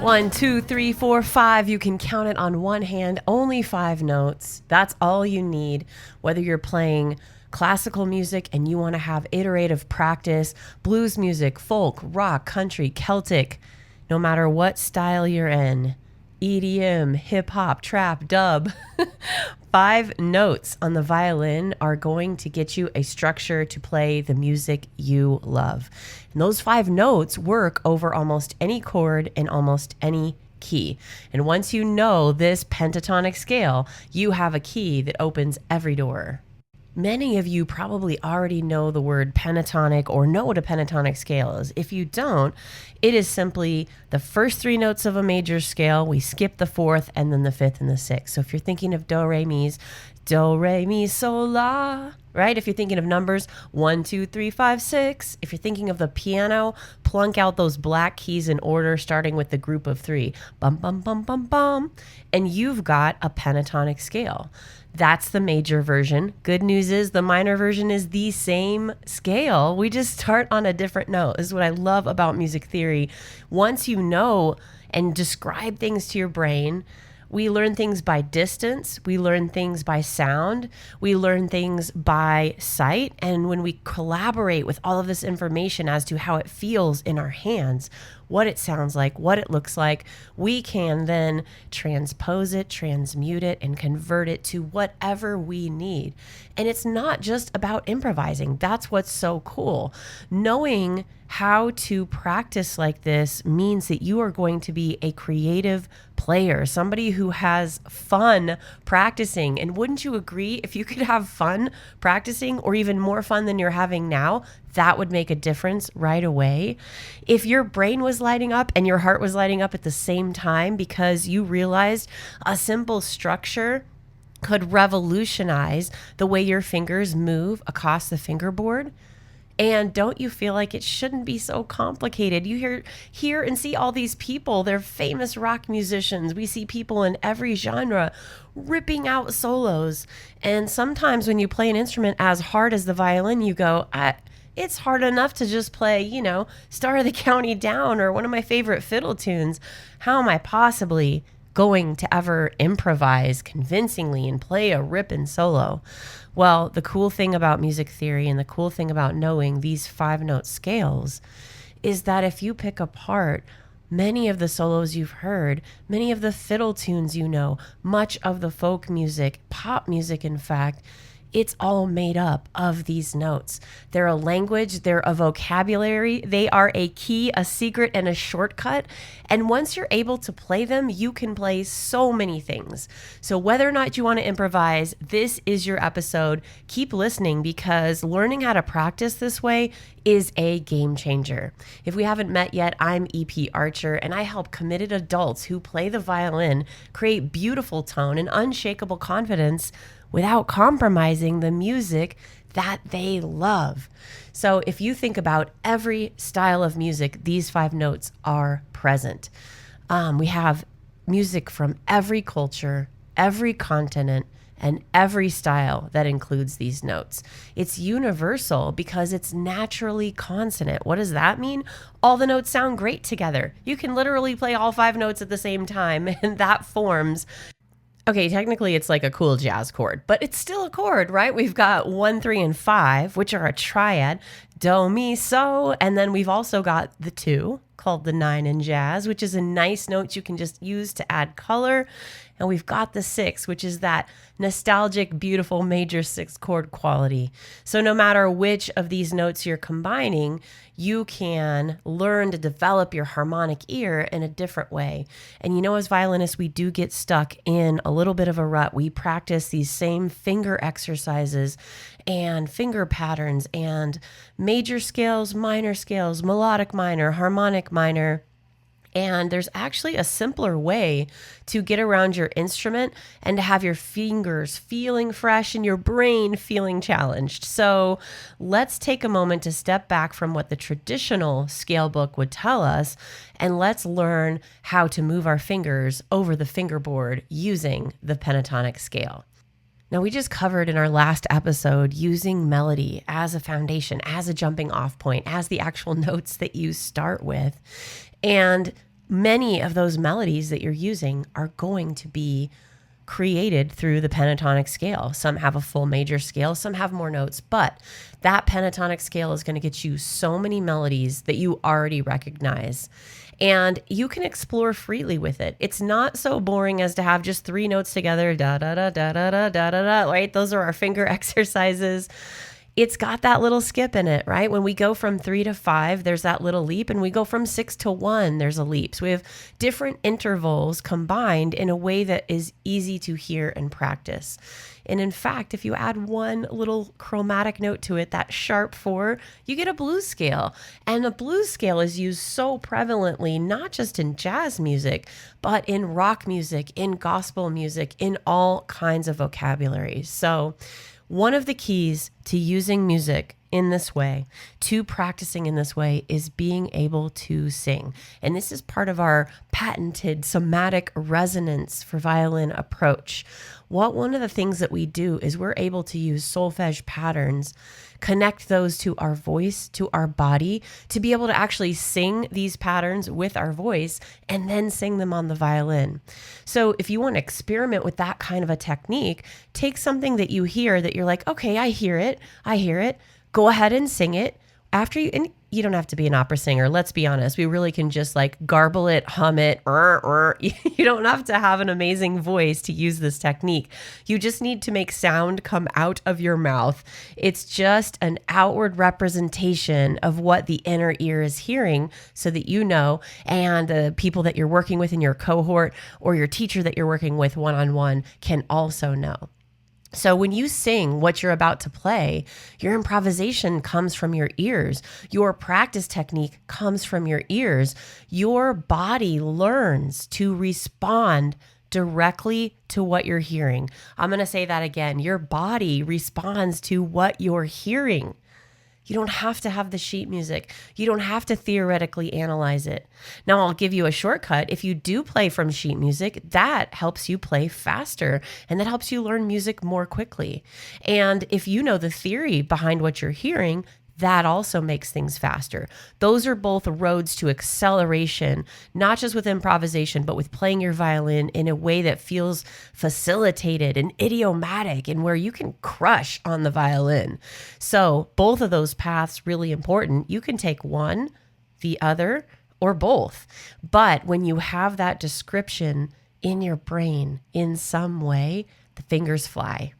1, 2, 3, 4, 5. You can count it on one hand, only 5 notes. That's all you need. Whether you're playing classical music and you want to have iterative practice, blues music, folk, rock, country, Celtic, no matter what style you're in, EDM, hip hop, trap, dub, 5 notes on the violin are going to get you a structure to play the music you love. And those 5 notes work over almost any chord in almost any key. And once you know this pentatonic scale, you have a key that opens every door. Many of you probably already know the word pentatonic or know what a pentatonic scale is. If you don't, it is simply the first 3 notes of a major scale. We skip the 4th and then the 5th and the 6th. So if you're thinking of do, re, mi's, do, re, mi, sol, la, right? If you're thinking of numbers, 1, 2, 3, 5, 6. If you're thinking of the piano, plunk out those black keys in order, starting with the group of 3. Bum, bum, bum, bum, bum. And you've got a pentatonic scale. That's the major version. Good news is the minor version is the same scale. We just start on a different note. This is what I love about music theory. Once you know and describe things to your brain, we learn things by distance. We learn things by sound. We learn things by sight. And when we collaborate with all of this information as to how it feels in our hands, what it sounds like, what it looks like, we can then transpose it, transmute it, and convert it to whatever we need. And it's not just about improvising. That's what's so cool. Knowing how to practice like this means that you are going to be a creative player, somebody who has fun practicing. And wouldn't you agree, if you could have fun practicing, or even more fun than you're having now, that would make a difference right away. If your brain was lighting up and your heart was lighting up at the same time because you realized a simple structure could revolutionize the way your fingers move across the fingerboard. And don't you feel like it shouldn't be so complicated? You hear and see all these people. They're famous rock musicians. We see people in every genre ripping out solos. And sometimes when you play an instrument as hard as the violin, you go, it's hard enough to just play, Star of the County Down or one of my favorite fiddle tunes. How am I possibly going to ever improvise convincingly and play a ripping solo? Well, the cool thing about music theory and the cool thing about knowing these 5-note scales is that if you pick apart many of the solos you've heard, many of the fiddle tunes much of the folk music, pop music, in fact, it's all made up of these notes. They're a language, they're a vocabulary, they are a key, a secret, and a shortcut. And once you're able to play them, you can play so many things. So whether or not you want to improvise, this is your episode. Keep listening, because learning how to practice this way is a game changer. If we haven't met yet, I'm EP Archer, and I help committed adults who play the violin create beautiful tone and unshakable confidence without compromising the music that they love. So if you think about every style of music, these 5 notes are present. We have music from every culture, every continent, and every style that includes these notes. It's universal because it's naturally consonant. What does that mean? All the notes sound great together. You can literally play all 5 notes at the same time, and that forms... Okay, technically it's like a cool jazz chord, but it's still a chord, right? We've got 1, 3, and 5, which are a triad, do, mi, so, and then we've also got the 2, called the 9 in jazz, which is a nice note you can just use to add color. And we've got the 6, which is that nostalgic, beautiful major 6 chord quality. So no matter which of these notes you're combining, you can learn to develop your harmonic ear in a different way. And as violinists, we do get stuck in a little bit of a rut. We practice these same finger exercises and finger patterns and major scales, minor scales, melodic minor, harmonic minor. And there's actually a simpler way to get around your instrument and to have your fingers feeling fresh and your brain feeling challenged. So let's take a moment to step back from what the traditional scale book would tell us, and let's learn how to move our fingers over the fingerboard using the pentatonic scale. Now, we just covered in our last episode using melody as a foundation, as a jumping off point, as the actual notes that you start with. And many of those melodies that you're using are going to be created through the pentatonic scale. Some have a full major scale, some have more notes, but that pentatonic scale is going to get you so many melodies that you already recognize. And you can explore freely with it. It's not so boring as to have just 3 notes together, da da da da da da da da, right? Those are our finger exercises. It's got that little skip in it, right? When we go from 3 to 5, there's that little leap, and we go from 6 to 1, there's a leap. So we have different intervals combined in a way that is easy to hear and practice. And in fact, if you add one little chromatic note to it, that sharp 4, you get a blues scale. And the blues scale is used so prevalently, not just in jazz music, but in rock music, in gospel music, in all kinds of vocabulary. So one of the keys to using music in this way, to practicing in this way, is being able to sing. And this is part of our patented somatic resonance for violin approach. One of the things that we do is we're able to use solfège patterns, connect those to our voice, to our body, to be able to actually sing these patterns with our voice and then sing them on the violin. So if you want to experiment with that kind of a technique, take something that you hear that you're like, okay, I hear it. Go ahead and sing it. After you, and you don't have to be an opera singer. Let's be honest. We really can just like garble it, hum it. You don't have to have an amazing voice to use this technique. You just need to make sound come out of your mouth. It's just an outward representation of what the inner ear is hearing so that you know, and the people that you're working with in your cohort or your teacher that you're working with one-on-one can also know. So when you sing what you're about to play, your improvisation comes from your ears. Your practice technique comes from your ears. Your body learns to respond directly to what you're hearing. I'm going to say that again. Your body responds to what you're hearing. You don't have to have the sheet music. You don't have to theoretically analyze it. Now, I'll give you a shortcut. If you do play from sheet music, that helps you play faster, and that helps you learn music more quickly. And if you know the theory behind what you're hearing, that also makes things faster. Those are both roads to acceleration, not just with improvisation, but with playing your violin in a way that feels facilitated and idiomatic and where you can crush on the violin. So both of those paths really important. You can take one, the other, or both. But when you have that description in your brain in some way, the fingers fly.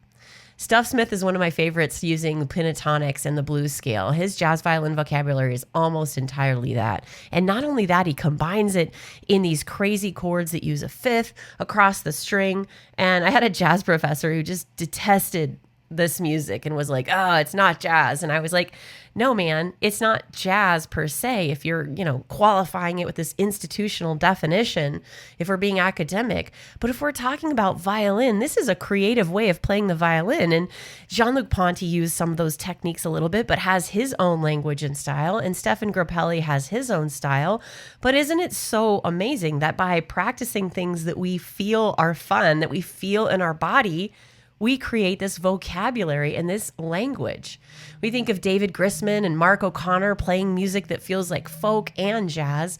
Stuff Smith is one of my favorites using the pentatonics and the blues scale. His jazz violin vocabulary is almost entirely that. And not only that, he combines it in these crazy chords that use a fifth across the string. And I had a jazz professor who just detested this music and was like, oh, it's not jazz. And I was like, no, man, it's not jazz per se. If you're, qualifying it with this institutional definition, if we're being academic, but if we're talking about violin, this is a creative way of playing the violin. And Jean-Luc Ponty used some of those techniques a little bit, but has his own language and style. And Stefan Grappelli has his own style. But isn't it so amazing that by practicing things that we feel are fun, that we feel in our body, we create this vocabulary and this language. We think of David Grisman and Mark O'Connor playing music that feels like folk and jazz.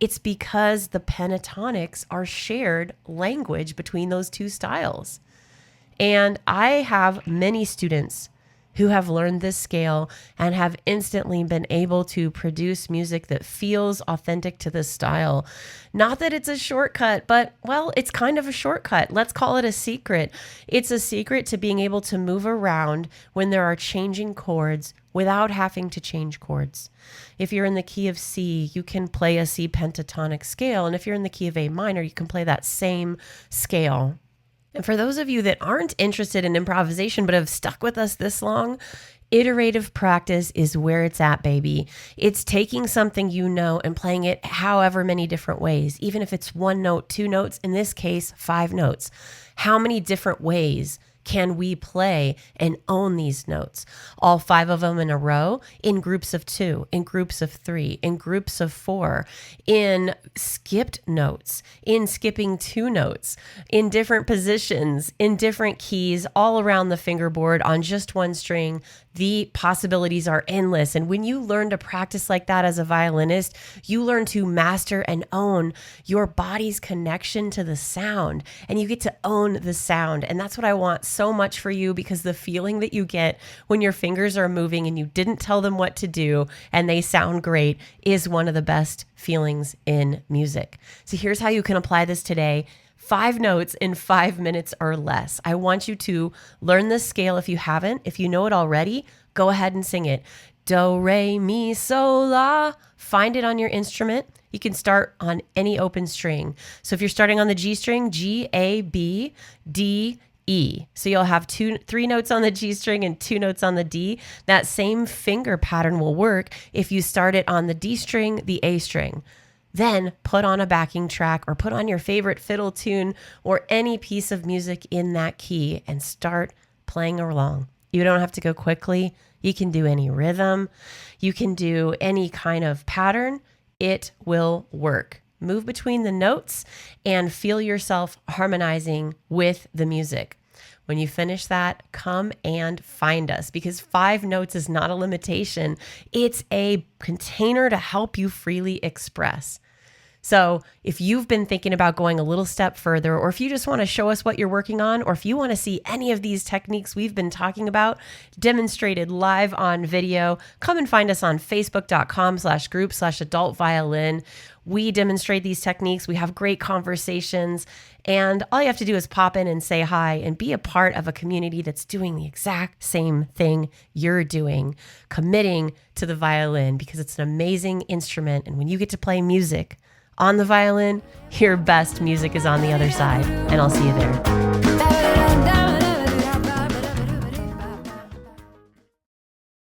It's because the pentatonics are shared language between those two styles. And I have many students who have learned this scale and have instantly been able to produce music that feels authentic to this style. Not that it's a shortcut, but, well, it's kind of a shortcut. Let's call it a secret. It's a secret to being able to move around when there are changing chords without having to change chords. If you're in the key of C, you can play a C pentatonic scale. And if you're in the key of A minor, you can play that same scale. And for those of you that aren't interested in improvisation but have stuck with us this long, iterative practice is where it's at, baby. It's taking something you know and playing it however many different ways, even if it's 1 note, 2 notes, in this case, 5 notes. How many different ways can we play and own these notes? All 5 of them in a row, in groups of 2, in groups of 3, in groups of 4, in skipped notes, in skipping 2 notes, in different positions, in different keys, all around the fingerboard on just 1 string. the possibilities are endless. And when you learn to practice like that as a violinist, you learn to master and own your body's connection to the sound, and you get to own the sound. And that's what I want so much for you, because the feeling that you get when your fingers are moving and you didn't tell them what to do and they sound great is one of the best feelings in music. So here's how you can apply this today. 5 notes in 5 minutes or less. I want you to learn this scale if you haven't. If you know it already, go ahead and sing it. Do, re, mi, so, la. Find it on your instrument. You can start on any open string. So if you're starting on the G string, G, A, B, D, E. So you'll have 3 notes on the G string and 2 notes on the D. That same finger pattern will work if you start it on the D string, the A string. Then put on a backing track or put on your favorite fiddle tune or any piece of music in that key and start playing along. You don't have to go quickly. You can do any rhythm. You can do any kind of pattern. It will work. Move between the notes and feel yourself harmonizing with the music. When you finish that, come and find us, because 5 notes is not a limitation. It's a container to help you freely express. So if you've been thinking about going a little step further, or if you just want to show us what you're working on, or if you want to see any of these techniques we've been talking about demonstrated live on video, come and find us on facebook.com/group/adultviolin. We demonstrate these techniques. We have great conversations, and all you have to do is pop in and say hi and be a part of a community that's doing the exact same thing you're doing, committing to the violin, because it's an amazing instrument. And when you get to play music on the violin, your best music is on the other side, and I'll see you there.